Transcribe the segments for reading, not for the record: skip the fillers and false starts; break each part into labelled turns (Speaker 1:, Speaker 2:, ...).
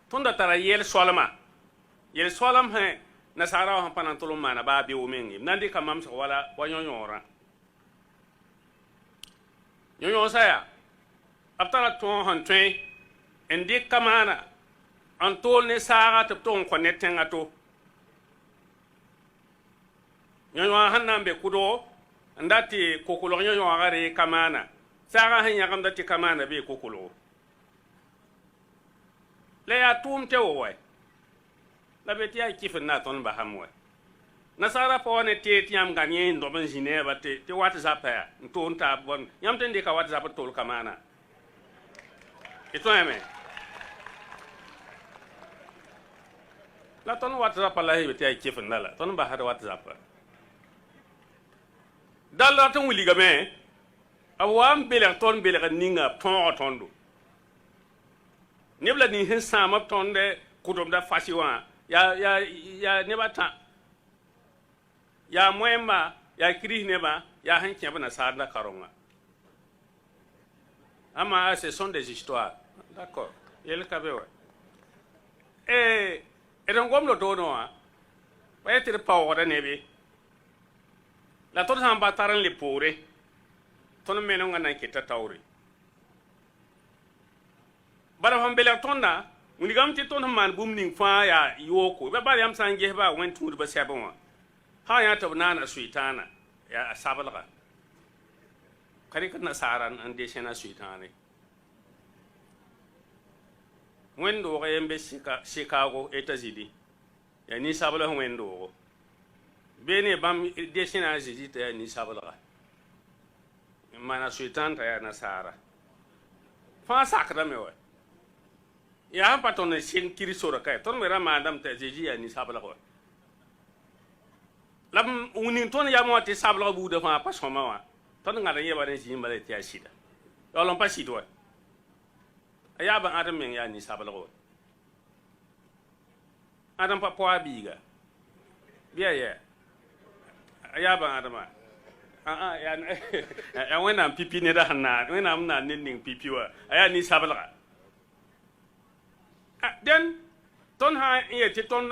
Speaker 1: tunda tara yel solam he nasara ha panan tulum mana ba bi umengi nandi kamam so wala wanyonyora nyonyo saya aptara ton han twen indi kamana antol ne saga to ton connecting ato nyonyo hanna be kudo ndati kokolo nyonyo agare kamana saga hanya kam dati kamana be kokolo le ya tum te wo la beti ya kifin na ton ba hamwe nasara po ne te tiam ganye ndo ben Geneva te WhatsApp ya nton ta bon yam te ndi ka WhatsApp tol kamana ito eme la ton WhatsApp la he beti ya kifin la ton ba har WhatsApp dalla ton wuli game awam bele ton bele ninga ton tondo nebla ni hin sama tonde kudum da fasiwa ya nebata ya moemba ya kiri neba ya hanki abana sarda karonga ama ce sont des histoires d'accord yel kabewa donc gomlo dono wa wayete pawo da nebe la ton samba taran le pore ton meno ngana kita tawri bala fam bele tonda woni gam ti ton man bum ning fa ya yoko be bal yam sange ba wen tuur ba sebon ha ya to nana suitana ya sabalga kari kana saran an de sena suitane wendo ga yembe Chicago Etats-Unis ya ni sabala wendo bene bam de sena zidi ta ni sabalga mana suitan ta ya nasara fa sakra mewa ya paton ne sin kiri sora kay ton mera madam te jeji ya ni sabla ko lam unin ton ya mo te sabla bu de fa pa soma wa ton ngara ye ba ne jin ba te asida yo lon pa sidwa ya ba adam men ya ni sabla ko adam pa poa biga biya ya ba adama ya wena pipi ne da hanna wena amna nin pipi wa ya ni sabla den ton ha ye ti ton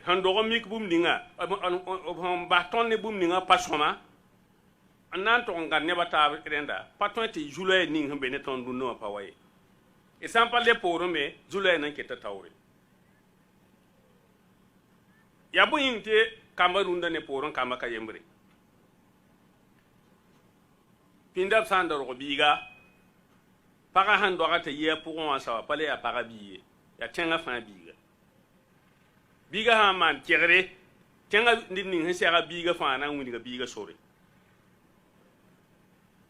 Speaker 1: handogo mik bum ninga on ba ton ne bum ninga pasoma nan to ngan ne bata renda paton ti julay ning hambe ne ton du no pa waye e sam pa le poro me julay nan ke ta tawre ya bu inte kamarun da ne poron kama ka yembre pindab sandor go biga paga han doga te ye pour on sa pale ya paga biye ya tenga fa biga ha man kere tenga ndin hin sera biga fa na nguni ga biga sore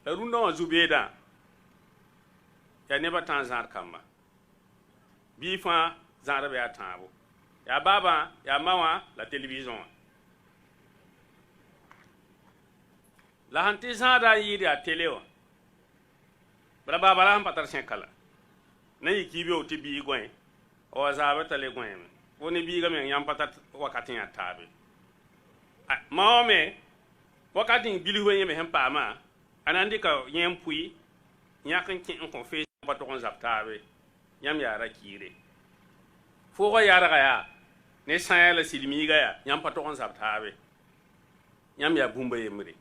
Speaker 1: rundo zubeda ya ne batan zar kama bi fa zar be atabo ya baba ya mawa la télévision la hanti zara yiri a télé wa bala baba la patar sen kala na yiki bi o ti bi gwen o zaaba tale gwen woni bi ga men yam patat wakati ya tabe maome wakati bili ho yeme hem pa ma anandi ka yem pui nyakan kin ko fe paton zap tabe yam ya rakire fo go ya raga ya ne sayala silmi ga ya yam paton zap tabe yam ya bumba yemre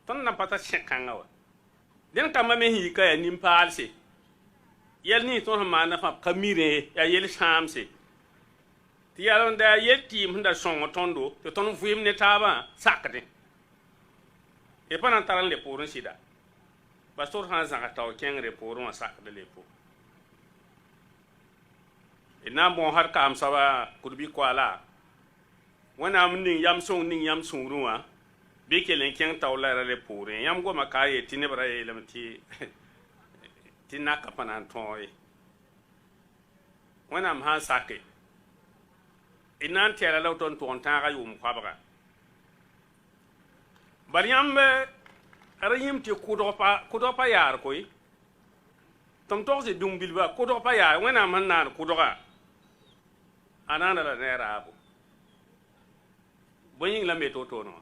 Speaker 1: ton na patat sen kanga wa den kama me hi ka ya nimpalse yel ni ton ma na fa kamire ya yel shamse ti yalon da yeti munda songo tondo to ton fuim ne taba sakde e panan taran le porun sida pastor han zanga taw kengre porun sakde le po ina bon har kam sawa kurbi kwala wana mning yam song ruwa be kelen keng tawla le porun yam go makaye tinebra elemti tinaka panan toy wana am han sake inan tiara law ton ton taga yum kwabra bariambe arayim ti kudopa yar koy tom toxe dum bilba kudopa yar wana man nan kudoga anana la nera abu boyin la meto to no